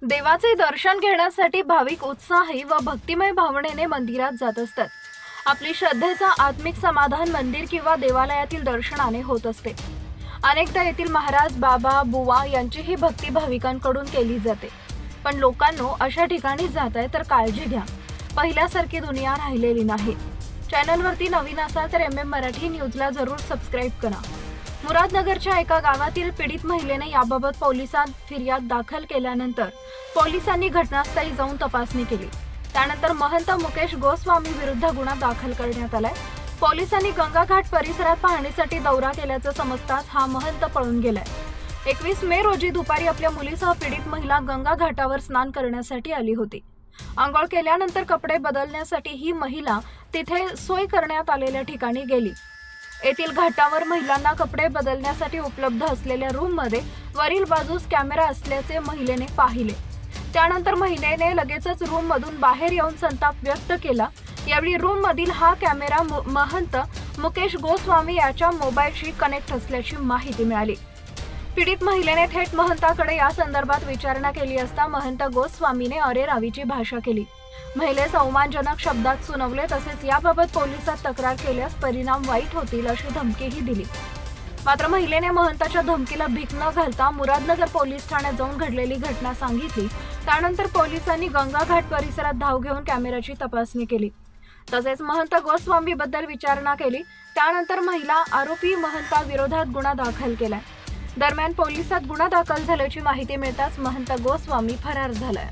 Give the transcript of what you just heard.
देवाचे दर्शन घेण्यासाठी भाविक उत्साही व भक्तिमय भावनेने मंदिरात जात असतात। आपली श्रद्धेचा आत्मिक समाधान मंदिर किंवा देवालयातील दर्शनाने होत असते। अनेकदा येथील महाराज, बाबा, बुवा यांचीही भक्ती भाविकांकडून केली जाते। पण लोकांनो, अशा ठिकाणी जाताय तर काळजी घ्या, पहिल्यासारखी दुनिया राहिलेली नाही। चॅनलवरती नवीन असाल तर MM मराठी न्यूजला जरूर सबस्क्राईब करा। मुरादनगरच्या एका गावातील पीडित महिलेने याबाबत पोलिसांत फिर्याद दाखल केल्यानंतर पोलिसांनी घटनास्थळी जाऊन तपासणी केली। त्यानंतर महंत मुकेश गोस्वामी विरुद्ध गुन्हा दाखल करण्यात आलाय। पोलिसांनी गंगा घाट परिसरात पाहणीसाठी दौरा केल्याचं समजताच हा महंत पळून गेलाय। 21 मे रोजी दुपारी आपल्या मुलीसह पीडित महिला गंगा घाटावर स्नान करण्यासाठी आली होती। अंघोळ केल्यानंतर कपडे बदलण्यासाठी ही महिला तिथे सोय करण्यात आलेल्या ठिकाणी गेली। येथील घाटावर महिलांना कपडे बदलण्यासाठी उपलब्ध असलेल्या रूममध्ये वरील बाजूस कॅमेरा असल्याचे महिलेने पाहिले। त्यानंतर महिलेने लगेचच रूममधून बाहेर येऊन संताप व्यक्त केला। यावेळी रूममधील हा कॅमेरा महंत मुकेश गोस्वामी याच्या मोबाईलशी कनेक्ट असल्याची माहिती मिळाली। पीडित महिलेने थेट महंताकडे या संदर्भात विचारणा केली असता महंत गोस्वामीने अरेरावीची भाषा केली। महिलेस अवमानजनक शब्दात सुनावले, तसेच याबाबत पोलिसात तक्रार केल्यास परिणाम वाईट होतील अशी धमकीही दिली। मात्र महिलेने महंताच्या धमकीला भीक न घालता मुरादनगर पोलीस ठाण्यात जाऊन घडलेली घटना सांगितली। त्यानंतर पोलिसांनी गंगा घाट परिसरात धाव घेऊन कॅमेऱ्याची तपासणी केली, तसेच महंत गोस्वामी बद्दल विचारणा केली। त्यानंतर महिला आरोपी महंताविरोधात गुन्हा दाखल केलाय। दरम्यान पोलिसात गुन्हा दाखल झाल्याची माहिती मिळताच महंत गोस्वामी फरार झालाय।